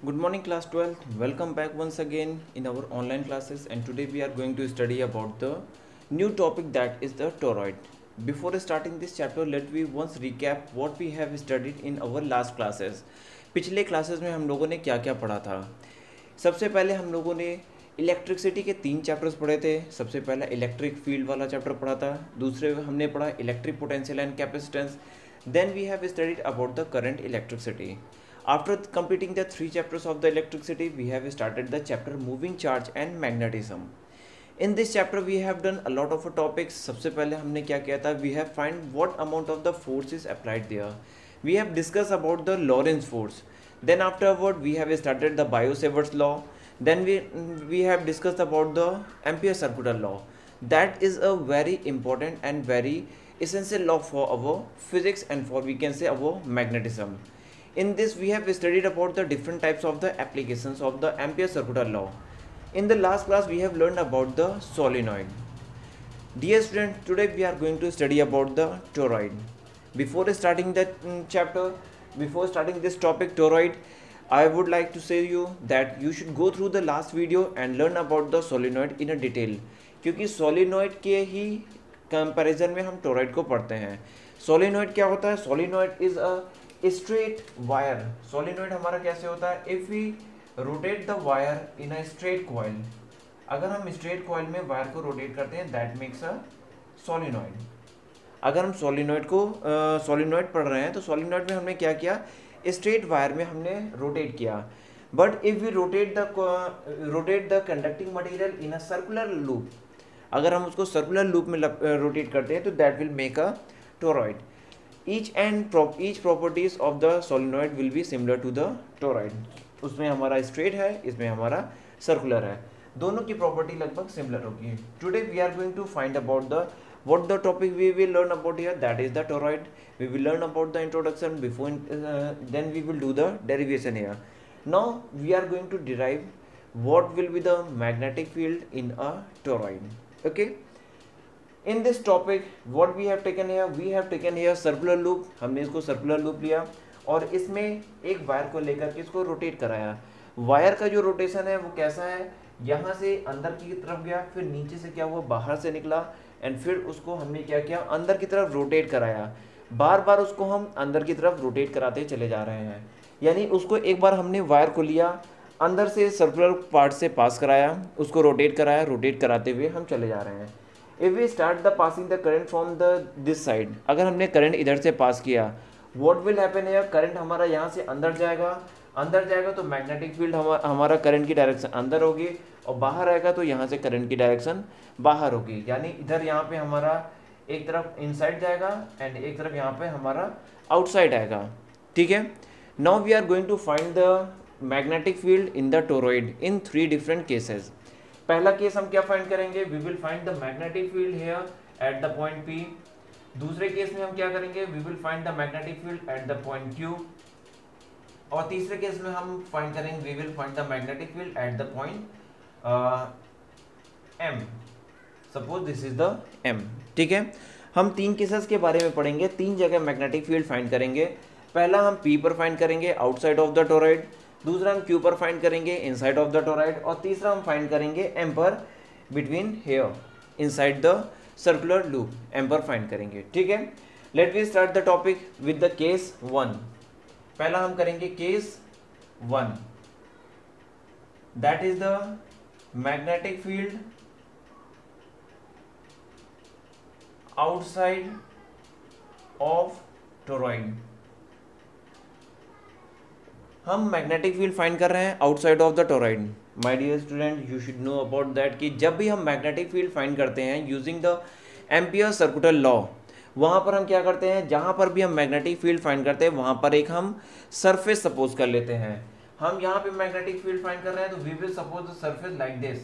Good morning class 12th. Welcome back once again in our online classes, and today we are going to study about the new topic, that is the toroid. Before starting this chapter, let me once recap what we have studied in our last classes. पिछले classes में हम लोगों ने क्या क्या पढ़ा था। सबसे पहले हम लोगों ने इलेक्ट्रिसिटी के 3 चैप्टर्स पढ़े थे। सबसे पहला इलेक्ट्रिक फील्ड वाला चैप्टर पढ़ा था, दूसरे हमने पढ़ा electric potential and capacitance, then we have studied about the current electricity. After completing the 3 chapters of the electricity, we have started the chapter moving charge and magnetism. In this chapter we have done a lot of topics. सबसे पहले हमने क्या किया था, we have find what amount of the force is applied there. We have discussed about the Lorentz force. Then afterward we have started the Biot-Savart's law. Then we have discussed about the Ampere circular law. That is a very important and very essential law for our physics and for, we can say, our magnetism. In this we have studied about the different types of the applications of the Ampere circular law. In the last class we have learned about the solenoid. Dear students, today we are going to study about the toroid. Before starting that chapter, before starting this topic toroid, I would like to say you that you should go through the last video and learn about the solenoid in a detail, क्योंकि solenoid के ही comparison में हम toroid को पढ़ते हैं. Solenoid क्या होता है? Solenoid is a straight wire. Solenoid हमारा कैसे होता है? If we rotate the wire in a straight coil, अगर हम स्ट्रेट कॉइल में वायर को रोटेट करते हैं, दैट मेक्स अ सोलिनॉइड. अगर हम सोलिनॉइड पढ़ रहे हैं तो सोलिनॉइड में हमने क्या किया, स्ट्रेट वायर में हमने रोटेट किया. But if we rotate the conducting material in a circular loop, अगर हम उसको सर्कुलर लूप में रोटेट करते हैं तो that will make a toroid. each properties of the solenoid will be similar to the toroid. उसमें हमारा straight है, इसमें हमारा circular है, दोनों की property लगभग similar होगी. Today we are going to find about what the topic we will learn about here, that is the toroid. We will learn about the introduction before then we will do the derivation here. Now we are going to derive what will be the magnetic field in a toroid. Okay. In this topic what we have taken here circular loop. हमने इसको circular loop लिया और इसमें एक wire को लेकर के इसको रोटेट कराया. वायर का जो रोटेशन है वो कैसा है, यहाँ से अंदर की तरफ गया, फिर नीचे से क्या हुआ, बाहर से निकला, एंड फिर उसको हमने क्या किया, अंदर की तरफ रोटेट कराया. बार बार उसको हम अंदर की तरफ रोटेट कराते चले जा रहे हैं. यानी उसको एक बार हमने वायर को लिया, अंदर से सर्कुलर पार्ट से पास कराया, उसको रोटेट कराया, रोटेट कराते हुए हम चले जा रहे हैं. If we start the passing the current from this side, अगर हमने करंट इधर से पास किया, what will happen here, current हमारा यहाँ से अंदर जाएगा तो मैग्नेटिक फील्ड हमारा करंट की डायरेक्शन अंदर होगी, और बाहर आएगा तो यहाँ से करंट की डायरेक्शन बाहर होगी. यानी इधर यहाँ पे हमारा एक तरफ इनसाइड जाएगा एंड एक तरफ यहाँ पे हमारा आउटसाइड आएगा. ठीक है. Now we are going to find the magnetic field in the toroid in 3 different cases. पहला केस हम क्या फाइंड करेंगे, we will find the magnetic field here at the point P. दूसरे केस में हम क्या करेंगे, we will find the magnetic field at the point Q. और तीसरे केस में हम फाइंड करेंगे, we will find the magnetic field at the point M. Suppose this is the M. ठीक है. हम 3 केसेस के बारे में पढ़ेंगे, 3 जगह मैग्नेटिक फील्ड फाइंड करेंगे. पहला हम P पर फाइंड करेंगे आउटसाइड ऑफ द टोरॉइड, दूसरा हम Q पर फाइंड करेंगे इनसाइड ऑफ द टोरॉइड, और तीसरा हम फाइंड करेंगे M पर between here inside the circular loop. M पर फाइंड करेंगे. ठीक है. Let we start the topic with the case 1. पहला हम करेंगे case 1, that is the magnetic field outside of toroid. हम मैग्नेटिक फील्ड फाइंड कर रहे हैं outside of the toroid. My dear student, you should know about that कि जब भी हम मैग्नेटिक फील्ड फाइंड करते हैं using the Ampere circular law, वहाँ पर हम क्या करते हैं, जहाँ पर भी हम मैग्नेटिक फील्ड फाइंड करते हैं वहाँ पर एक हम सरफेस सपोज कर लेते हैं. हम यहाँ पे मैग्नेटिक फील्ड फाइंड कर रहे हैं तो we will suppose the surface like this,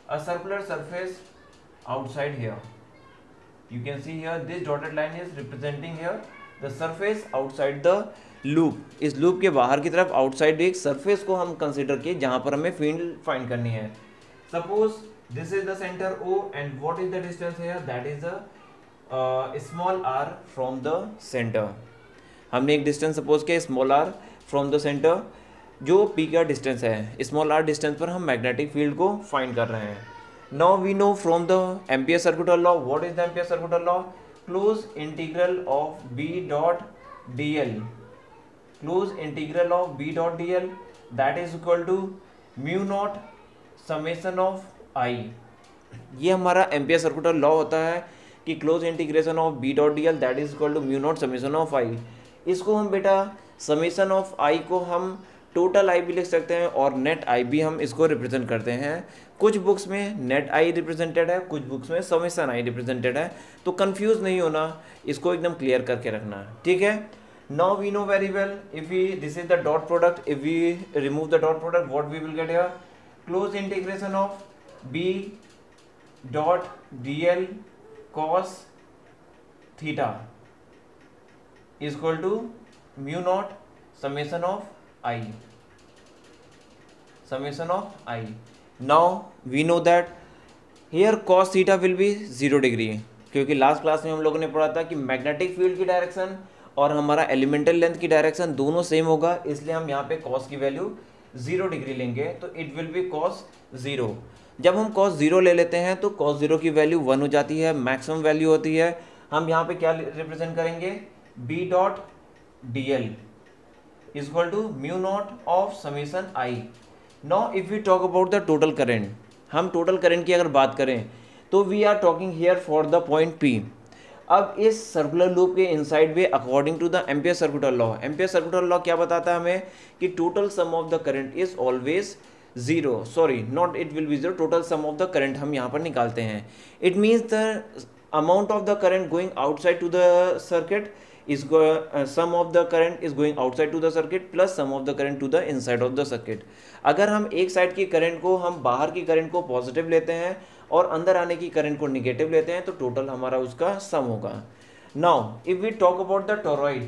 a circular surface outside here. You can see here this dotted line is representing here the surface outside the loop. इस लूप के बाहर की तरफ outside एक सरफेस को हम कंसीडर किए जहां पर हमें फील्ड फाइंड करनी है. Suppose this is the centre O and what is the distance here, that is the small r from the centre. हमने एक डिस्टेंस सपोज किया small r from the centre. जो पी का डिस्टेंस है, small r distance पर हम magnetic field को find कर रहे हैं. Now we know from the Ampere circular law. What is the Ampere circular law? Close integral of B dot D L, close integral of B dot D L that is equal to mu naught summation of I. ये हमारा Ampere circular law होता है कि close integration of B dot D L that is equal to mu naught summation of I. इसको हम बेटा summation of आई को हम टोटल आई भी लिख सकते हैं और नेट आई भी हम इसको रिप्रेजेंट करते हैं. कुछ बुक्स में नेट आई रिप्रेजेंटेड है, कुछ बुक्स में समेशन आई रिप्रेजेंटेड है. तो कंफ्यूज नहीं होना, इसको एकदम क्लियर करके रखना, ठीक है. Now we know very well if we this is the dot product, if we remove the dot product what we will get here? Close integration of B dot D L cos theta is equal to mu naught summation of I, summation of I. Now we know that here cos theta will be 0 degree, क्योंकि last class में हम लोगों ने पढ़ा था कि magnetic field की direction और हमारा एलिमेंटल लेंथ की डायरेक्शन दोनों सेम होगा, इसलिए हम यहाँ पे cos की वैल्यू 0 डिग्री लेंगे, तो इट विल बी cos 0. जब हम cos 0 ले लेते हैं तो cos 0 की वैल्यू 1 हो जाती है, मैक्सिमम वैल्यू होती है. हम यहाँ पे क्या रिप्रेजेंट करेंगे? b dot D L is equal to mu naught of summation I. Now if we talk about the total current, हम टोटल करंट की अगर बात करें तो we are talking here for the point P. अब इस circular loop के inside वे according to the Ampere circular law, Ampere circular law क्या बताता है हमें कि total sum of the current is always 0, sorry not it will be 0, total sum of the current हम यहाँ पर निकालते हैं. It means the amount of the current going outside to the circuit is sum of the current is going outside to the circuit plus sum of the current to the inside of the circuit. अगर हम एक side की current को, हम बाहर की current को positive लेते हैं और अंदर आने की करंट को निगेटिव लेते हैं तो टोटल हमारा उसका सम होगा. Now if we talk about the toroid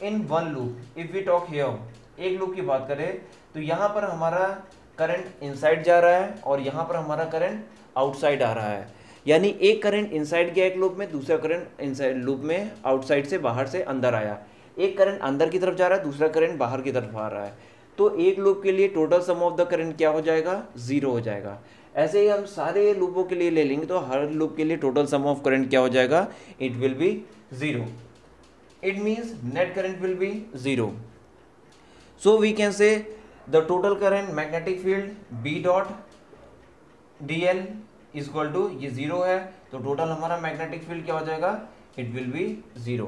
in one loop, if we talk here, एक लूप की बात करें तो यहाँ पर हमारा करंट इनसाइड जा रहा है और यहाँ पर हमारा करंट आउटसाइड आ रहा है. यानी एक करंट इनसाइड गया एक लूप में, दूसरा करंट इनसाइड लूप में आउटसाइड से बाहर से अंदर आया. एक करंट अंदर की तरफ जा रहा है, दूसरा करंट बाहर की तरफ आ रहा है. तो एक लूप के लिए total sum of the current क्या हो जाएगा? 0 हो जाएगा. ऐसे ही हम सारे लूपों के लिए ले लेंगे तो हर लूप के लिए टोटल सम ऑफ करंट क्या हो जाएगा? It will be 0. It means net current will be 0. So we can say the total current magnetic field B dot D L is equal to, ये 0 है तो टोटल हमारा magnetic field क्या हो जाएगा? It will be 0.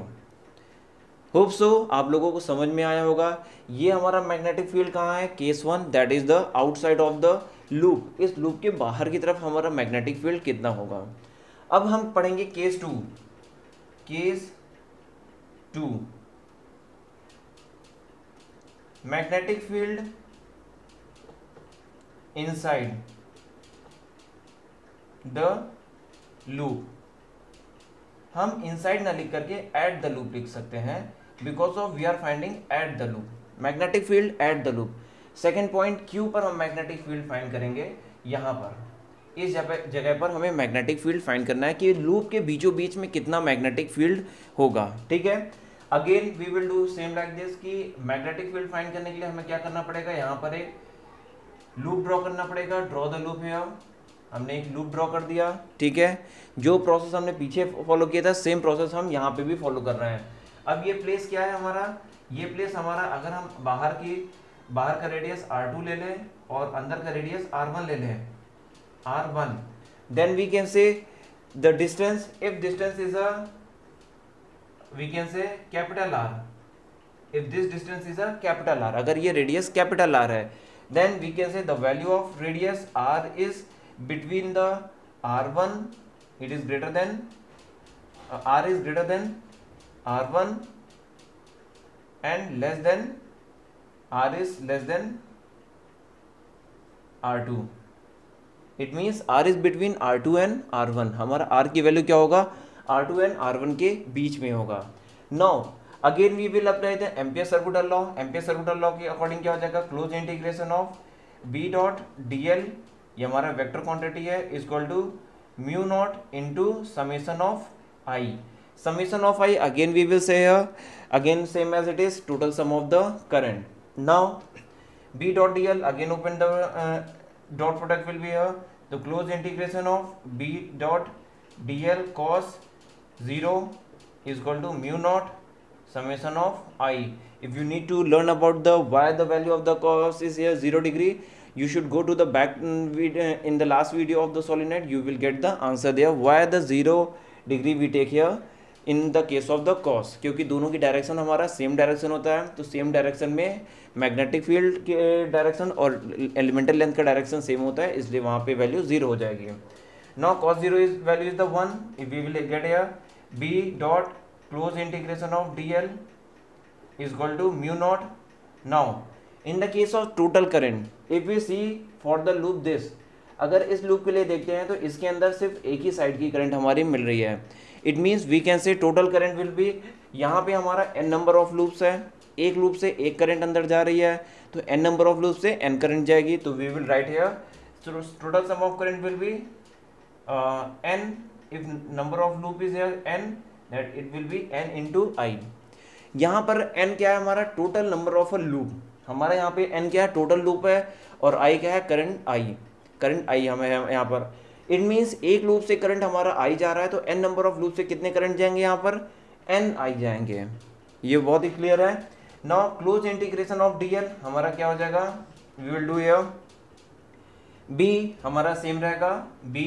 Hope so आप लोगों को समझ में आया होगा. ये हमारा मैग्नेटिक फील्ड कहाँ है? Case 1 that is the outside of the loop. इस लूप के बाहर की तरफ हमारा मैग्नेटिक फील्ड कितना होगा. अब हम पढ़ेंगे case 2. Case 2 magnetic field inside the loop. हम इनसाइड ना लिख करके एट द लूप लिख सकते हैं because of we are finding at the loop magnetic field at the loop. Second point Q पर हम मैग्नेटिक फील्ड फाइंड करेंगे. यहाँ पर इस जगह पर हमें मैग्नेटिक फील्ड फाइंड करना है कि लूप के बीचों बीच में कितना मैग्नेटिक फील्ड होगा. ठीक है. Again we will do same like this कि मैग्नेटिक फील्ड फाइंड करने के लिए हमें क्या करना पड़ेगा? यहाँ पर एक लूप ड्रॉ करना पड़ेगा. Draw the loop here. हमने एक लूप ड्रॉ कर दिया. ठीक है. जो प्रोसेस हमने पीछे फॉलो किया था सेम प्रोसेस हम यहाँ पे भी फॉलो कर रहे हैं. अब ये प्लेस क्या है हमारा? ये प्लेस हमारा, अगर हम बाहर का रेडियस R2 ले लें और अंदर का रेडियस R1 ले लें, R1, then we can say the distance, if distance is a, we can say capital R. If this distance is a capital R, अगर ये रेडियस कैपिटल R है, then we can say the value of radius R is between the R1, it is greater than R is greater than R1 and less than R is less than R2. It means R is between R2 and R1. हमारा R की value क्या होगा? R2 and R1 के बीच में होगा. Now again we will apply the Ampere circular law. Ampere circular law के according क्या हो जाएगा? Close integration of B dot D L, ये हमारा वेक्टर क्वांटिटी है, is equal to mu naught into summation of I. Summation of I again we will say here, again same as it is total sum of the current. Now B dot dl, again open the dot product will be here. The close integration of B dot dl cos 0 is equal to mu naught summation of I. If you need to learn about the why the value of the cos is here 0 degree, you should go to the back video in the last video of the solenoid. You will get the answer there why the 0 degree we take here in the case of the cos, क्योंकि दोनों की direction हमारा same direction होता है, तो same direction में magnetic field के direction और एलिमेंटल लेंथ का डायरेक्शन सेम होता है, इसलिए वहाँ पे वैल्यू 0 हो जाएगी. Now cos 0 is value is the 1. If we will get here b dot close integration of dl is equal to mu naught. Now in the case of total current, if we see for the loop this, अगर इस loop के लिए देखते हैं तो इसके अंदर सिर्फ एक ही साइड की करंट हमारी मिल रही है. It means we can say total current will be, यहाँ पे हमारा n नंबर ऑफ लूप्स है, एक लूप से एक करंट अंदर जा रही है, तो n नंबर ऑफ लूप से n करंट जाएगी. तो we will write here total sum of current will be n. If number of loop is here n, that it will be n into I. यहाँ पर n क्या है हमारा total number of uh loop, हमारा यहाँ पे n क्या है टोटल लूप है, और i क्या है करंट i हमें यहाँ पर. इट मीन्स एक लूप से करंट हमारा आई जा रहा है, तो n नंबर ऑफ लूप से कितने करंट जाएंगे यहाँ पर n आई जाएंगे. ये बहुत ही क्लियर है. Now close integration of dl हमारा क्या हो जाएगा, we will do here b हमारा सेम रहेगा b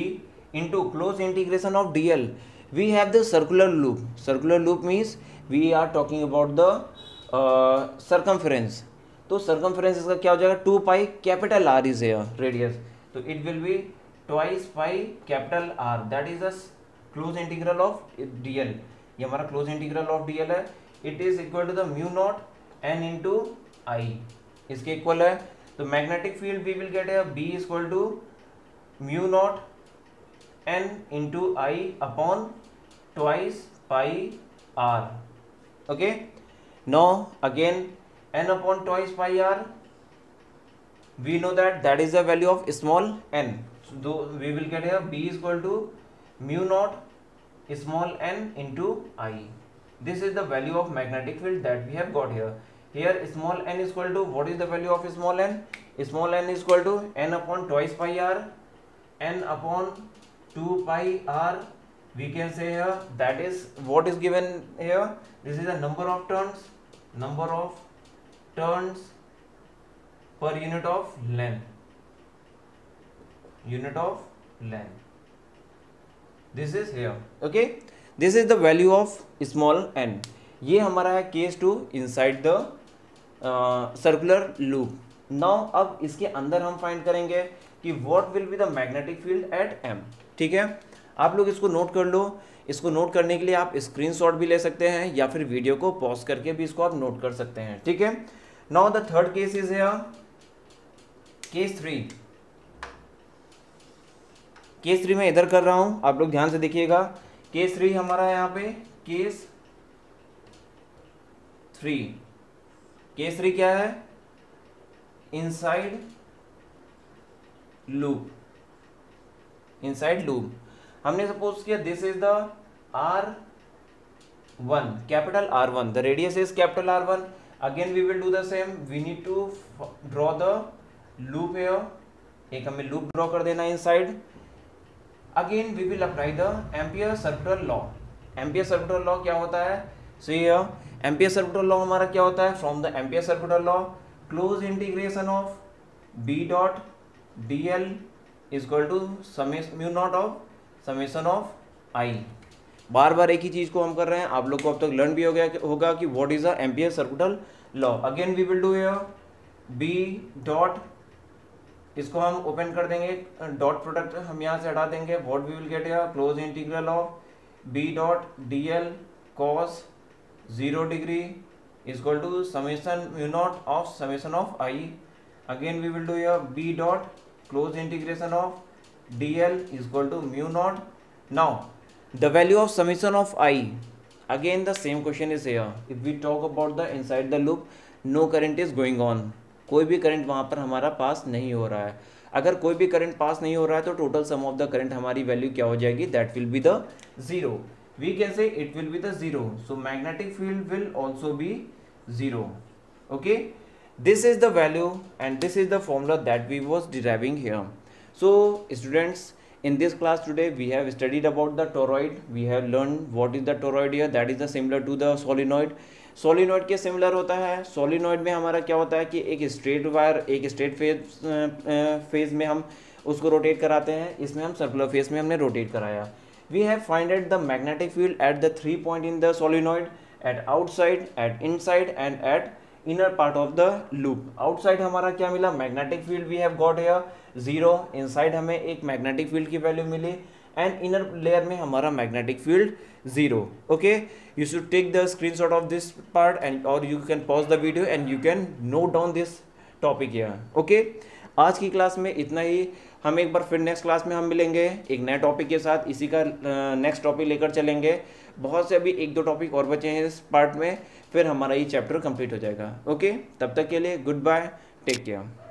into close integration of dl. We have the circular loop means we are talking about the circumference. तो सर्कमफ्रेंस इसका क्या हो जाएगा 2 pi capital R is here radius, तो it will be twice pi capital R, that is the close integral of dl. ये हमारा close integral of dl है. It is equal to the mu naught n into I, इसके equal है. तो magnetic field we will get b is equal to mu naught n into I upon twice pi R. Okay, now again n upon twice pi r, we know that is the value of small n. So we will get here b is equal to mu naught small n into I. This is the value of magnetic field that we have got here. Here small n is equal to, what is the value of small n? Small n is equal to n upon twice pi r, n upon 2 pi r. We can say here that is what is given here. This is the number of turns per unit of length. This is here. Okay, this is the value of small n. ये हमारा है case 2 inside the circular loop. Now अब इसके अंदर हम find करेंगे कि what will be the magnetic field eight m. ठीक है, आप लोग इसको नोट कर लो. इसको नोट करने के लिए आप स्क्रीनशॉट भी ले सकते हैं या फिर वीडियो को पॉज करके भी इसको आप नोट कर सकते हैं. ठीक है, now the third case is here case 3. Case 3 में इधर कर रहा हूं, आप लोग ध्यान से देखिएगा. केस 3 हमारा है यहाँ पे केस 3. केस 3 क्या है, इनसाइड लूप. हमने सपोज किया this is the R1, capital R1, the radius is capital R1. Again we will do the same, we need to draw the loop here. एक हमें लूप ड्रॉ कर देना inside. Again we will apply the Ampere circular law. Ampere circular law क्या होता है, so here Ampere circular law हमारा क्या होता है, from the Ampere circular law close integration of b dot dl is equal to mu naught of summation of i. बार बार एक ही चीज को हम कर रहे हैं, आप लोग को अब तक लर्न भी हो गया होगा कि what is the Ampere circular law. Again we will do here b dot, इसको हम ओपन कर देंगे, डॉट प्रोडक्ट हम यहाँ से हटा देंगे. What we will get here close integral of b dot dl cos 0 degree is equal to summation mu naught of summation of i. Again we will do here b dot close integration of dl is equal to mu naught. Now the value of summation of I, again the same question is here. If we talk about the inside the loop, no current is going on. कोई भी current वहाँ पर हमारा पास नहीं हो रहा है. अगर कोई भी करंट पास नहीं हो रहा है तो total sum of the current हमारी वैल्यू क्या हो जाएगी, that will be the 0. We can say it will be the 0. So magnetic field will also be 0. Okay, This is the value and this is the formula that we was deriving here. So students, in this class today we have studied about the toroid. We have learned what is the toroid here, that is the similar to the solenoid. Solenoid के similar होता है. Solenoid में हमारा क्या होता है कि एक स्ट्रेट वायर, एक स्ट्रेट फेज में हम उसको रोटेट कराते हैं. इसमें हम सर्कुलर फेज में हमने रोटेट कराया. We have finded the magnetic field at the 3 point in the solenoid, at outside, at inside and at inner part of the loop. Outside हमारा क्या मिला, magnetic field we have got here 0. Inside हमें एक magnetic field की value मिली and inner layer में हमारा magnetic field 0. Okay, you should take the screenshot of this part and or you can pause the video and you can note down this topic here. okay, आज की class में इतना ही. हम एक बार फिर next class में हम मिलेंगे एक नए टॉपिक के साथ. इसी का नेक्स्ट टॉपिक लेकर चलेंगे. बहुत से अभी 1-2 टॉपिक और बचे हैं इस पार्ट में, फिर हमारा ये चैप्टर कंप्लीट हो जाएगा. ओके, तब तक के लिए गुड बाय, टेक केयर.